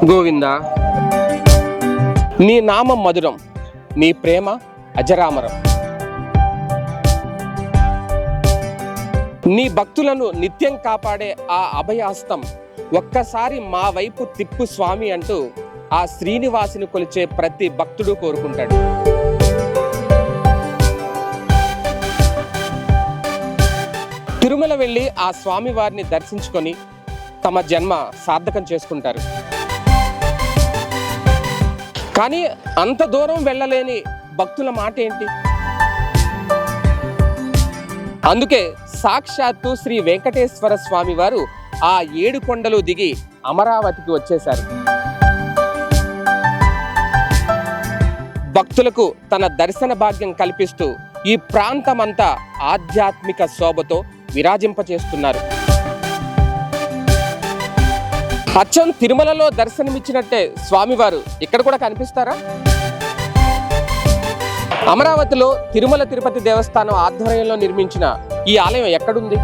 గోవింద, నీ నామం మధురం, నీ ప్రేమ అజరామరం. నీ భక్తులను నిత్యం కాపాడే ఆ అభయాస్తం ఒక్కసారి మా వైపు తిప్పు స్వామి అంటూ ఆ శ్రీనివాసుని కొలిచే ప్రతి భక్తుడు కోరుకుంటాడు. తిరుమల వెళ్ళి ఆ స్వామి వారిని దర్శించుకొని తమ జన్మ సార్థకం చేసుకుంటారు. కానీ అంత దూరం వెళ్ళలేని భక్తుల మాట ఏంటి? అందుకే సాక్షాత్తు శ్రీ వెంకటేశ్వర స్వామి వారు ఆ 7 కొండలు దిగి అమరావతికి వచ్చేశారు. భక్తులకు తన దర్శన భాగ్యం కల్పిస్తూ ఈ ప్రాంతమంతా ఆధ్యాత్మిక శోభతో విరాజింపచేస్తున్నారు. అచ్చం తిరుమలలో దర్శనమిచ్చినట్టే స్వామివారు ఇక్కడ కూడా కనిపిస్తారా? అమరావతిలో తిరుమల తిరుపతి దేవస్థానం ఆధ్వర్యంలో నిర్మించిన ఈ ఆలయం ఎక్కడుంది?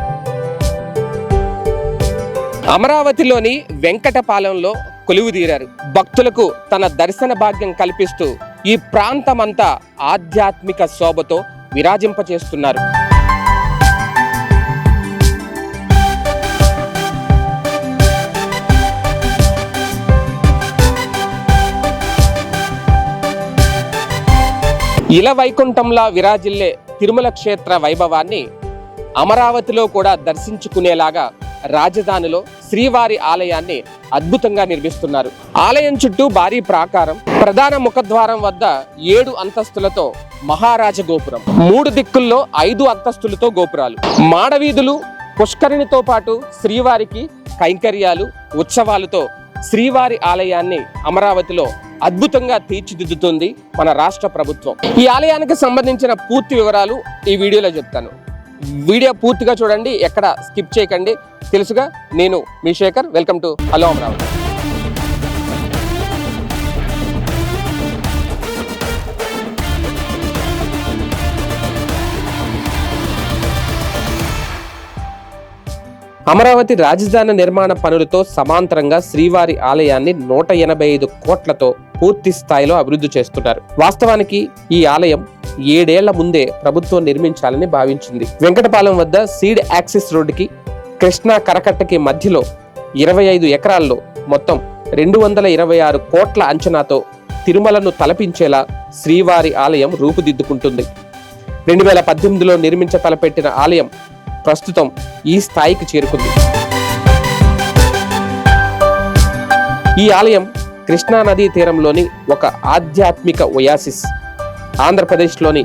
అమరావతిలోని వెంకటపాలెంలో కొలువుదీరారు. భక్తులకు తన దర్శన భాగ్యం కల్పిస్తూ ఈ ప్రాంతమంతా ఆధ్యాత్మిక శోభతో విరాజింపచేస్తున్నారు. ఇల వైకుంఠంలా విరాజిల్లే తిరుమల క్షేత్ర వైభవాన్ని అమరావతిలో కూడా దర్శించుకునేలాగా రాజధానిలో శ్రీవారి ఆలయాన్ని అద్భుతంగా నిర్మిస్తున్నారు. ఆలయం చుట్టూ భారీ ప్రాకారం, ప్రధాన ముఖద్వారం వద్ద 7 అంతస్తులతో మహారాజ గోపురం, 3 దిక్కుల్లో 5 అంతస్తులతో గోపురాలు, మాడవీధులు, పుష్కరిణితో పాటు శ్రీవారికి కైంకర్యాలు, ఉత్సవాలతో శ్రీవారి ఆలయాన్ని అమరావతిలో అద్భుతంగా తీర్చిదిద్దుతుంది మన రాష్ట్ర ప్రభుత్వం. ఈ ఆలయానికి సంబంధించిన పూర్తి వివరాలు ఈ వీడియోలో చెప్తాను. వీడియో పూర్తిగా చూడండి, ఎక్కడ స్కిప్ చేయకండి. తెలుసుగా, నేను మీ Shekhar. Welcome to hello Amaravati. Amaravati రాజధాని నిర్మాణ పనులతో సమాంతరంగా శ్రీవారి ఆలయాన్ని 185 కోట్లతో పూర్తి స్థాయిలో అభివృద్ధి చేస్తున్నారు. వాస్తవానికి ఈ ఆలయం 7 ఏళ్ల ముందే ప్రభుత్వం నిర్మించాలని భావించింది. వెంకటపాలెం వద్ద సీడ్ యాక్సిస్ రోడ్డుకి కృష్ణా కరకట్టకి మధ్యలో 25 ఎకరాల్లో మొత్తం 226 కోట్ల అంచనాతో తిరుమలను తలపించేలా శ్రీవారి ఆలయం రూపుదిద్దుకుంటుంది. 2018లో నిర్మించ తలపెట్టిన ఆలయం ప్రస్తుతం ఈ స్థాయికి చేరుకుంది. ఈ ఆలయం కృష్ణా నదీ తీరంలోని ఒక ఆధ్యాత్మిక ఒయాసిస్. ఆంధ్రప్రదేశ్లోని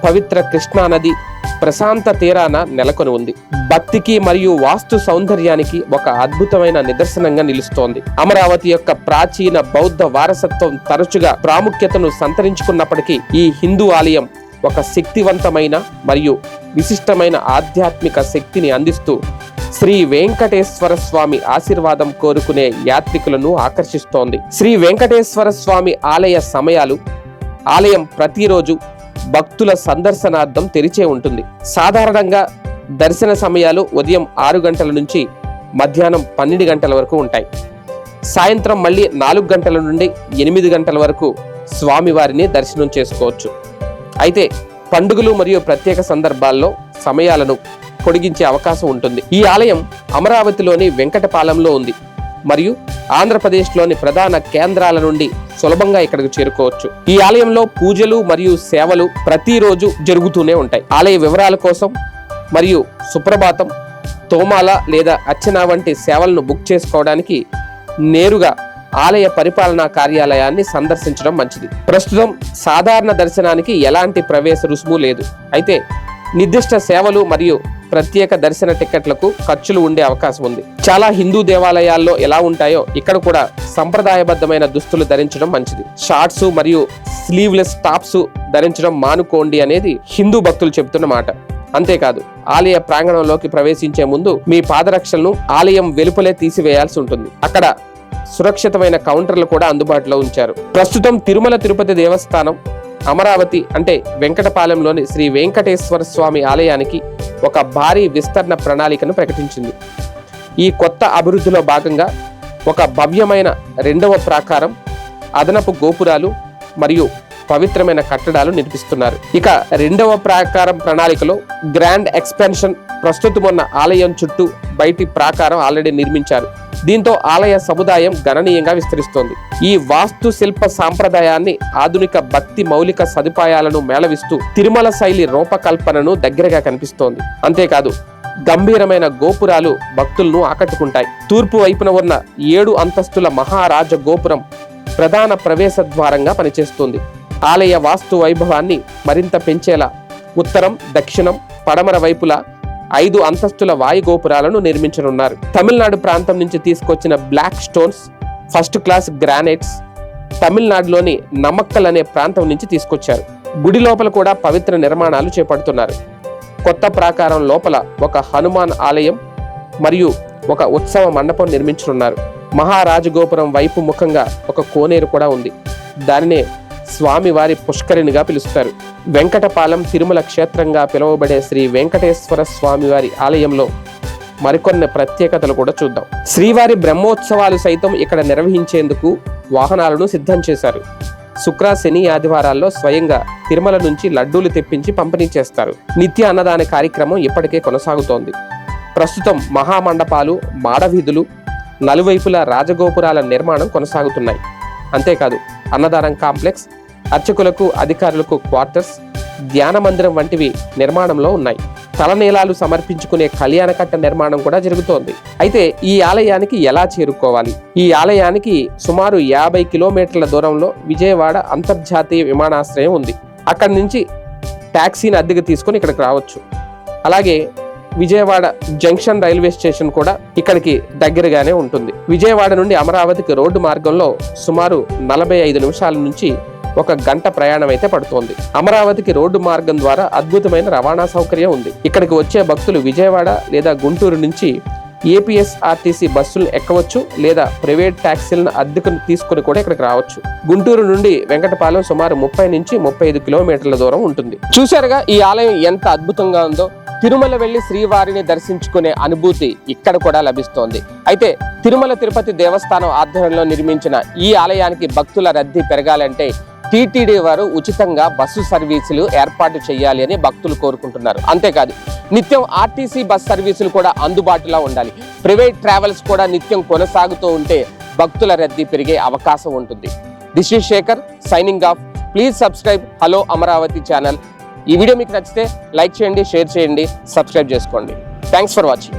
పవిత్ర కృష్ణా నది ప్రశాంత తీరాన నెలకొని ఉంది. భక్తికి మరియు వాస్తు సౌందర్యానికి ఒక అద్భుతమైన నిదర్శనంగా నిలుస్తోంది. అమరావతి యొక్క ప్రాచీన బౌద్ధ వారసత్వం తరచుగా ప్రాముఖ్యతను సంతరించుకున్నప్పటికీ ఈ హిందూ ఆలయం ఒక శక్తివంతమైన మరియు విశిష్టమైన ఆధ్యాత్మిక శక్తిని అందిస్తూ శ్రీ వెంకటేశ్వర స్వామి ఆశీర్వాదం కోరుకునే యాత్రికులను ఆకర్షిస్తోంది. శ్రీ వెంకటేశ్వర స్వామి ఆలయ సమయాలు: ఆలయం ప్రతిరోజు భక్తుల సందర్శనార్థం తెరిచే ఉంటుంది. సాధారణంగా దర్శన సమయాలు ఉదయం 6 గంటల నుంచి మధ్యాహ్నం 12 గంటల వరకు ఉంటాయి. సాయంత్రం మళ్ళీ 4 గంటల నుండి 8 గంటల వరకు స్వామివారిని దర్శనం చేసుకోవచ్చు. అయితే పండుగలు మరియు ప్రత్యేక సందర్భాల్లో సమయాలను పొడిగించే అవకాశం ఉంటుంది. ఈ ఆలయం అమరావతిలోని వెంకటపాలెంలో ఉంది మరియు ఆంధ్రప్రదేశ్లోని ప్రధాన కేంద్రాల నుండి సులభంగా ఇక్కడికి చేరుకోవచ్చు. ఈ ఆలయంలో పూజలు మరియు సేవలు ప్రతిరోజు జరుగుతూనే ఉంటాయి. ఆలయ వివరాల కోసం మరియు సుప్రభాతం, తోమాల లేదా అర్చన వంటి సేవలను బుక్ చేసుకోవడానికి నేరుగా ఆలయ పరిపాలనా కార్యాలయాన్ని సందర్శించడం మంచిది. ప్రస్తుతం సాధారణ దర్శనానికి ఎలాంటి ప్రవేశ రుసుము లేదు. అయితే నిర్దిష్ట సేవలు మరియు ప్రత్యేక దర్శన టికెట్లకు ఖర్చులు ఉండే అవకాశం ఉంది. చాలా హిందూ దేవాలయాల్లో ఎలా ఉంటాయో ఇక్కడ కూడా సంప్రదాయబద్ధమైన దుస్తులు ధరించడం మంచిది. షార్ట్స్ మరియు స్లీవ్లెస్ టాప్స్ ధరించడం మానుకోండి అనేది హిందూ భక్తులు చెబుతున్న మాట. అంతేకాదు, ఆలయ ప్రాంగణంలోకి ప్రవేశించే ముందు మీ పాదరక్షలను ఆలయం వెలుపలే తీసివేయాల్సి ఉంటుంది. అక్కడ సురక్షితమైన కౌంటర్లు కూడా అందుబాటులో ఉంచారు. ప్రస్తుతం తిరుమల తిరుపతి దేవస్థానం అమరావతి అంటే వెంకటపాలెంలోని శ్రీ వెంకటేశ్వర స్వామి ఆలయానికి ఒక భారీ విస్తరణ ప్రణాళికను ప్రకటించింది. ఈ కొత్త అభివృద్ధిలో భాగంగా ఒక భవ్యమైన రెండవ ప్రాకారం, అదనపు గోపురాలు మరియు పవిత్రమైన కట్టడాలు నిర్మిస్తున్నారు. ఇక రెండవ ప్రాకారం ప్రణాళికలో గ్రాండ్ ఎక్స్పెన్షన్ ప్రస్తుతం ఉన్న ఆలయం చుట్టూ బయటి ప్రాకారం ఆల్రెడీ నిర్మించారు. దీంతో ఆలయ సముదాయం గణనీయంగా విస్తరిస్తోంది. ఈ వాస్తు శిల్ప సాంప్రదాయాన్ని, ఆధునిక భక్తి మౌలిక సదుపాయాలను మేళవిస్తూ తిరుమల శైలి రూపకల్పనను దగ్గరగా కనిపిస్తోంది. అంతేకాదు గంభీరమైన గోపురాలు భక్తులను ఆకట్టుకుంటాయి. తూర్పు వైపున ఉన్న 7 అంతస్తుల మహారాజ గోపురం ప్రధాన ప్రవేశ ద్వారంగా పనిచేస్తుంది. ఆలయ వాస్తు వైభవాన్ని మరింత పెంచేలా ఉత్తరం, దక్షిణం, పడమర వైపులా 5 అంతస్తుల వాయు గోపురాలను నిర్మించనున్నారు. తమిళనాడు ప్రాంతం నుంచి తీసుకొచ్చిన black stones, first class granites తమిళనాడులోని నమక్కల్ అనే ప్రాంతం నుంచి తీసుకొచ్చారు. గుడి లోపల కూడా పవిత్ర నిర్మాణాలు చేపడుతున్నారు. కొత్త ప్రాకారం లోపల ఒక హనుమాన్ ఆలయం మరియు ఒక ఉత్సవ మండపం నిర్మించనున్నారు. మహారాజగోపురం వైపు ముఖంగా ఒక కోనేరు కూడా ఉంది. దానినే స్వామివారి పుష్కరిణిగా పిలుస్తారు. వెంకటపాలెం తిరుమల క్షేత్రంగా పిలువబడే శ్రీ వెంకటేశ్వర స్వామివారి ఆలయంలో మరికొన్ని ప్రత్యేకతలు కూడా చూద్దాం. శ్రీవారి బ్రహ్మోత్సవాలు సైతం ఇక్కడ నిర్వహించేందుకు వాహనాలను సిద్ధం చేశారు. శుక్ర, శని, ఆదివారాల్లో స్వయంగా తిరుమల నుంచి లడ్డూలు తెప్పించి పంపిణీ చేస్తారు. నిత్య అన్నదాన కార్యక్రమం ఇప్పటికే కొనసాగుతోంది. ప్రస్తుతం మహామండపాలు, మాడవీధులు, నలువైపుల రాజగోపురాల నిర్మాణం కొనసాగుతున్నాయి. అంతేకాదు అన్నదానం కాంప్లెక్స్, అర్చకులకు, అధికారులకు క్వార్టర్స్, ధ్యాన మందిరం వంటివి నిర్మాణంలో ఉన్నాయి. తలనీలాలు సమర్పించుకునే కళ్యాణకట్ట నిర్మాణం కూడా జరుగుతోంది. అయితే ఈ ఆలయానికి ఎలా చేరుకోవాలి? ఈ ఆలయానికి సుమారు 50 కిలోమీటర్ల దూరంలో విజయవాడ అంతర్జాతీయ విమానాశ్రయం ఉంది. అక్కడి నుంచి ట్యాక్సీని అద్దెకు తీసుకొని ఇక్కడికి రావచ్చు. అలాగే విజయవాడ జంక్షన్ రైల్వే స్టేషన్ కూడా ఇక్కడికి దగ్గరగానే ఉంటుంది. విజయవాడ నుండి అమరావతికి రోడ్డు మార్గంలో సుమారు 45 నిమిషాల నుంచి 1 గంట ప్రయాణం అయితే పడుతోంది. అమరావతికి రోడ్డు మార్గం ద్వారా అద్భుతమైన రవాణా సౌకర్యం ఉంది. ఇక్కడికి వచ్చే భక్తులు విజయవాడ లేదా గుంటూరు నుంచి ఏపీఎస్ఆర్టీసీ బస్సులు ఎక్కవచ్చు, లేదా ప్రైవేట్ ట్యాక్సీలను అద్దెకు తీసుకుని కూడా ఇక్కడికి రావచ్చు. గుంటూరు నుండి వెంకటపాలెం సుమారు 30 నుంచి 35 కిలోమీటర్ల దూరం ఉంటుంది. చూశారుగా ఈ ఆలయం ఎంత అద్భుతంగా ఉందో. తిరుమల వెళ్లి శ్రీవారిని దర్శించుకునే అనుభూతి ఇక్కడ కూడా లభిస్తోంది. అయితే తిరుమల తిరుపతి దేవస్థానం ఆధ్వర్యంలో నిర్మించిన ఈ ఆలయానికి భక్తుల రద్దీ పెరగాలంటే టీటీడీ వారు ఉచితంగా బస్సు సర్వీసులు ఏర్పాటు చేయాలి అని భక్తులు కోరుకుంటున్నారు. అంతేకాదు నిత్యం ఆర్టీసీ బస్ సర్వీసులు కూడా అందుబాటులో ఉండాలి. ప్రైవేట్ ట్రావెల్స్ కూడా నిత్యం కొనసాగుతూ ఉంటే భక్తుల రద్దీ పెరిగే అవకాశం ఉంటుంది. This is Shekhar signing off. Please subscribe hello Amaravati channel. ఈ వీడియో మీకు నచ్చితే లైక్ చేయండి, షేర్ చేయండి, సబ్స్క్రైబ్ చేసుకోండి. Thanks for watching.